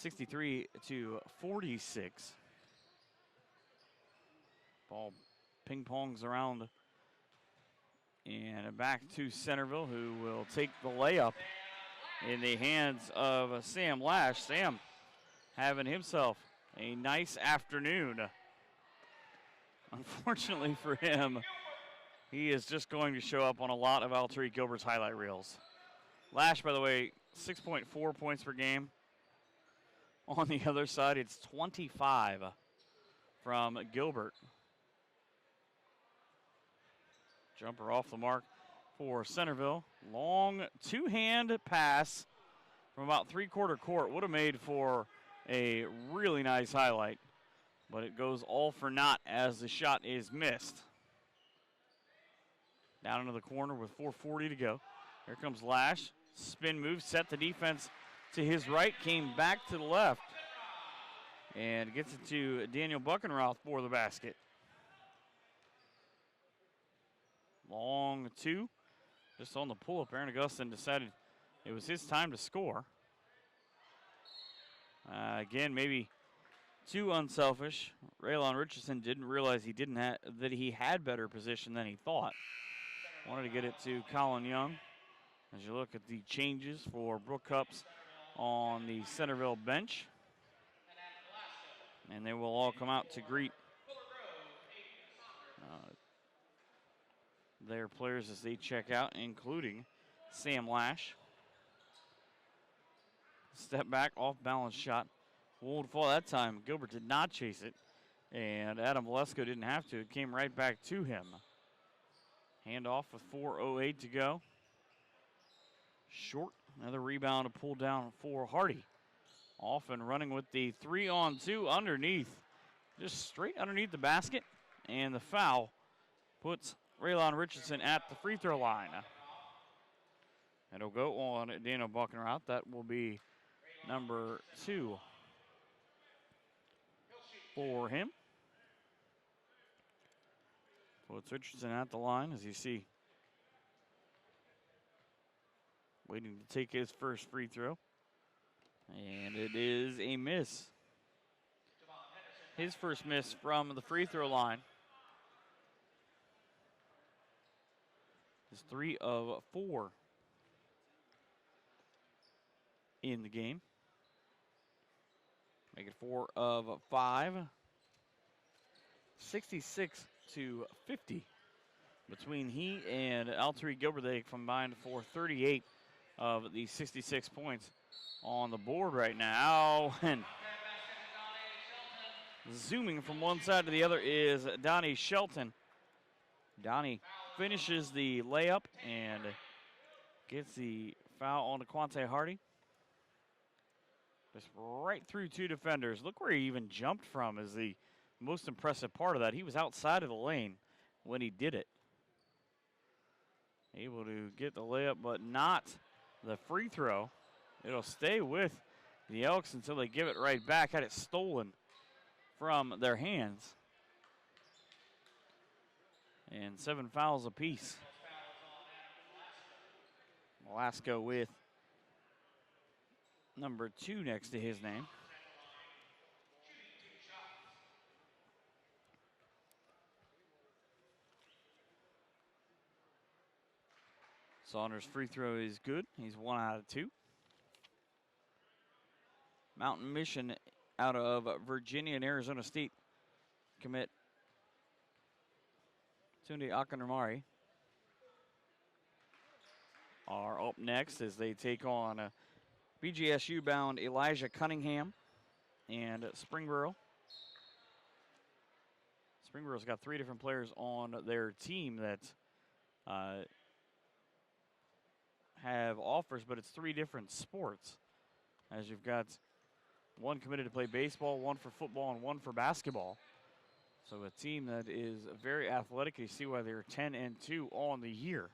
63-46. Ball ping-pongs around and back to Centerville, who will take the layup in the hands of Sam Lash. Sam having himself a nice afternoon. Unfortunately for him, he is just going to show up on a lot of Alterique Gilbert's highlight reels. Lash, by the way, 6.4 points per game. On the other side, it's 25 from Gilbert. Jumper off the mark for Centerville. Long 2-hand pass from about 3/4 court. Would have made for a really nice highlight, but it goes all for naught as the shot is missed. Down into the corner with 4:40 to go. Here comes Lash. Spin move, set the defense to his right, came back to the left, and gets it to Daniel Buckenroth for the basket. Long 2, just on the pull-up. Aaron Augustin decided it was his time to score. Again, maybe too unselfish. Raylon Richardson didn't realize that he had better position than he thought. Wanted to get it to Colin Young. As you look at the changes for Brooke Cups on the Centerville bench, and they will all come out to greet their players as they check out, including Sam Lash. Step back, off balance shot Won't fall that time. Gilbert did not chase it, and Adam Valesko didn't have to. It came right back to him. Handoff with 4:08 to go. Short, another rebound to pull down for Hardy. Off and running with the 3-on-2 underneath. Just straight underneath the basket, and the foul puts Raylon Richardson at the free throw line. It'll go on Daniel Buckenroth. That will be number 2 for him. Puts Richardson at the line, as you see. Waiting to take his first free throw. And it is a miss. His first miss from the free throw line. Is 3 of 4 in the game. Make it 4 of 5. 66-50 between he and Alteri Gilbert. They combined for 38 of the 66 points on the board right now. And zooming from one side to the other is Donnie Shelton. Donnie finishes the layup and gets the foul on to Quante Hardy. Just right through 2 defenders. Look where he even jumped from is the most impressive part of that. He was outside of the lane when he did it. Able to get the layup, but not the free throw. It'll stay with the Elks until they give it right back. Had it stolen from their hands. And 7 fouls apiece. Velasco with number 2 next to his name. Saunders' free throw is good. He's 1 out of 2. Mountain Mission out of Virginia and Arizona State commit Tunde Akinamari are up next as they take on BGSU-bound Elijah Cunningham and Springboro. Springboro's got 3 different players on their team that have offers, but it's 3 different sports. As you've got 1 committed to play baseball, 1 for football, and 1 for basketball. So a team that is very athletic. You see why they're 10-2 on the year.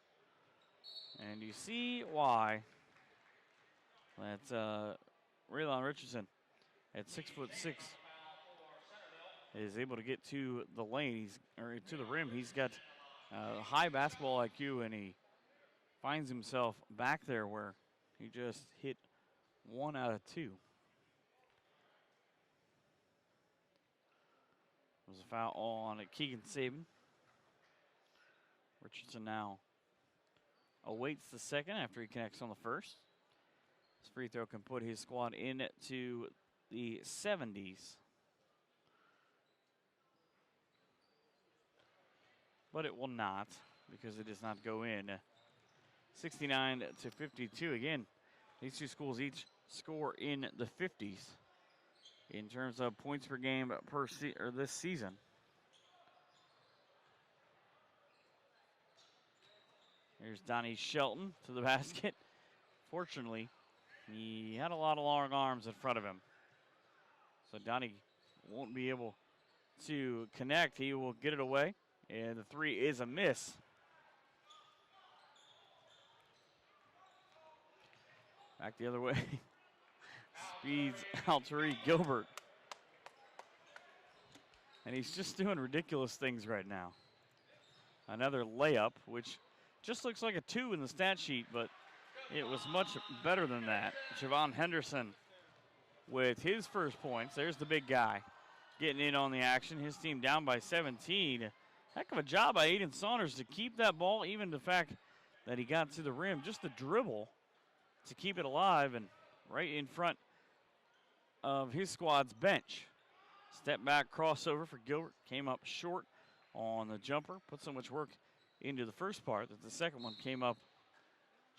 And you see why that Raylon Richardson at 6'6" is able to get to the lane, or to the rim. He's got high basketball IQ, and he finds himself back there where he just hit 1 out of 2. There's a foul on Keegan Saban. Richardson now awaits the second after he connects on the first. This free throw can put his squad into the 70s. But it will not, because it does not go in. 69-52. Again, these 2 schools each score in the 50s in terms of points per game this season. Here's Donnie Shelton to the basket. Fortunately, he had a lot of long arms in front of him. So Donnie won't be able to connect. He will get it away, and the 3 is a miss. Back the other way. Speeds Alteri Gilbert. And he's just doing ridiculous things right now. Another layup, which just looks like a 2 in the stat sheet, but it was much better than that. Javon Henderson with his first points. There's the big guy getting in on the action. His team down by 17. Heck of a job by Aiden Saunders to keep that ball, even the fact that he got to the rim. Just the dribble to keep it alive and right in front of his squad's bench. Step back crossover for Gilbert. Came up short on the jumper. Put so much work into the first part that the second one came up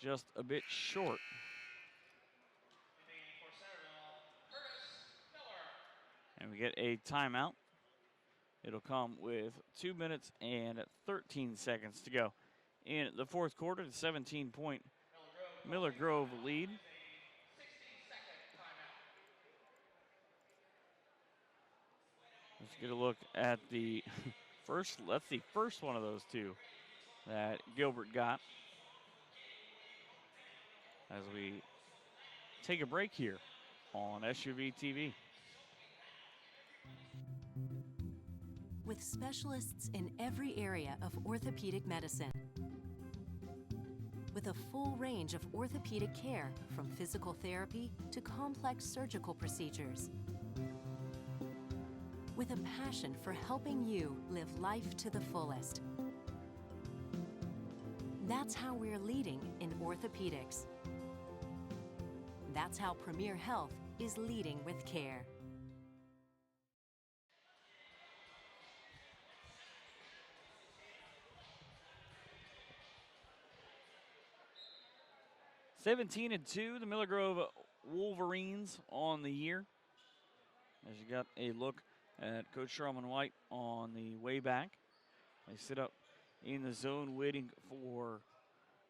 just a bit short. And we get a timeout. It'll come with 2 minutes and 13 seconds to go. In the fourth quarter, the 17-point Miller Grove lead. Let's get a look at the first. That's the first one of those two that Gilbert got. As we take a break here on SUVtv. With specialists in every area of orthopedic medicine. With a full range of orthopedic care, from physical therapy to complex surgical procedures. With a passion for helping you live life to the fullest. That's how we're leading in orthopedics. That's how Premier Health is leading with care. (17-2), the Miller Grove Wolverines on the year. As you got a look at Coach Sherman White on the way back. They sit up in the zone waiting for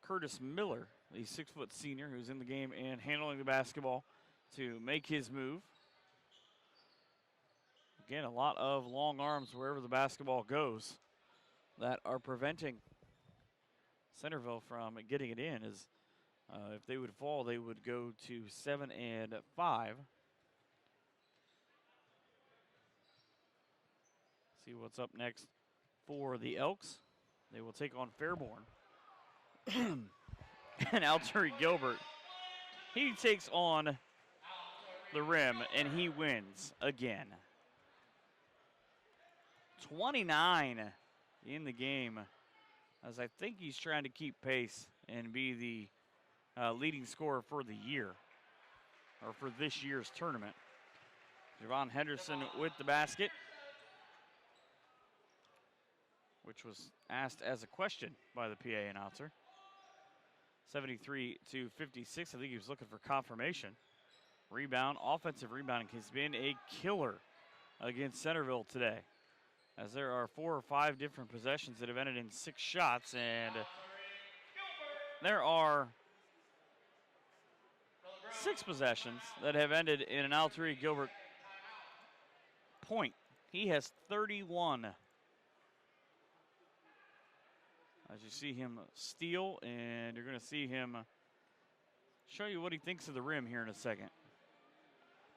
Curtis Miller, the 6-foot senior who's in the game and handling the basketball, to make his move. Again, a lot of long arms wherever the basketball goes that are preventing Centerville from getting it in. As if they would fall, they would go to 7 and 5. See what's up next for the Elks. They will take on Fairborn. And Alturi Gilbert, he takes on the rim, and he wins again. 29 in the game, as I think he's trying to keep pace and be the leading scorer for the year, or for this year's tournament. Javon Henderson with the basket, which was asked as a question by the PA announcer. 73-56, I think he was looking for confirmation. Rebound, offensive rebounding has been a killer against Centerville today, as there are 4 or 5 different possessions that have ended in 6 shots, and there are 6 possessions that have ended in an Alturi Gilbert point. He has 31. As you see him steal, and you're going to see him show you what he thinks of the rim here in a second.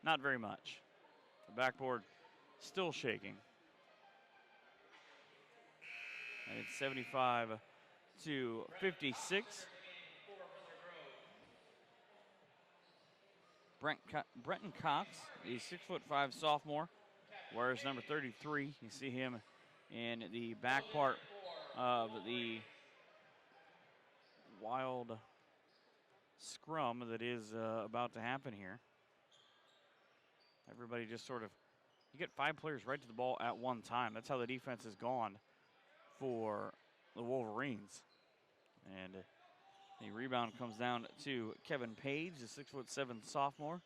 Not very much. The backboard still shaking. And it's 75-56. Brenton Cox, the 6'5" sophomore, wears number 33. You see him in the back part of the wild scrum that is about to happen here. Everybody just sort of, you get 5 players right to the ball at one time. That's how the defense has gone for the Wolverines. And the rebound comes down to Kevin Page, the 6'7" sophomore.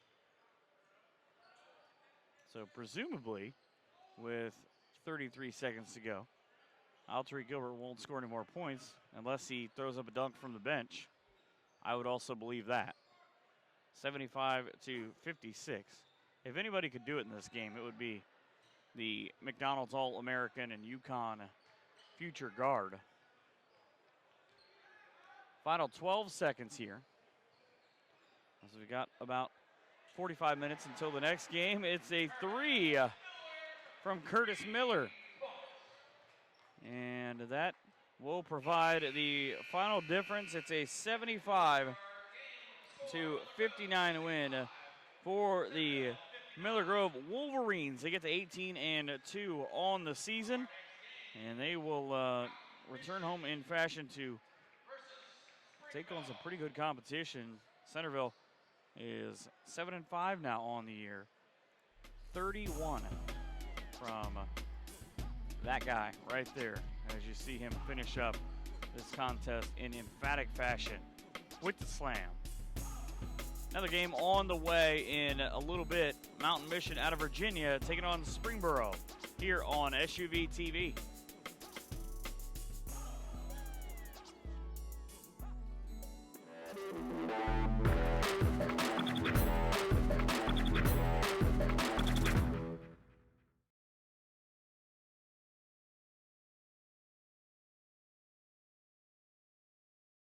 So presumably, with 33 seconds to go, Alturi Gilbert won't score any more points unless he throws up a dunk from the bench. I would also believe that. 75-56. If anybody could do it in this game, it would be the McDonald's All-American and UConn future guard. Final 12 seconds here. As we got about 45 minutes until the next game. It's a 3 from Curtis Miller. And that will provide the final difference. It's a 75-59 win for the Miller Grove Wolverines. They get to 18-2 on the season, and they will return home in fashion to take on some pretty good competition. Centerville is 7-5 now on the year. 31 from that guy right there, as you see him finish up this contest in emphatic fashion with the slam. Another game on the way in a little bit. Mountain Mission out of Virginia taking on Springboro here on SUVtv.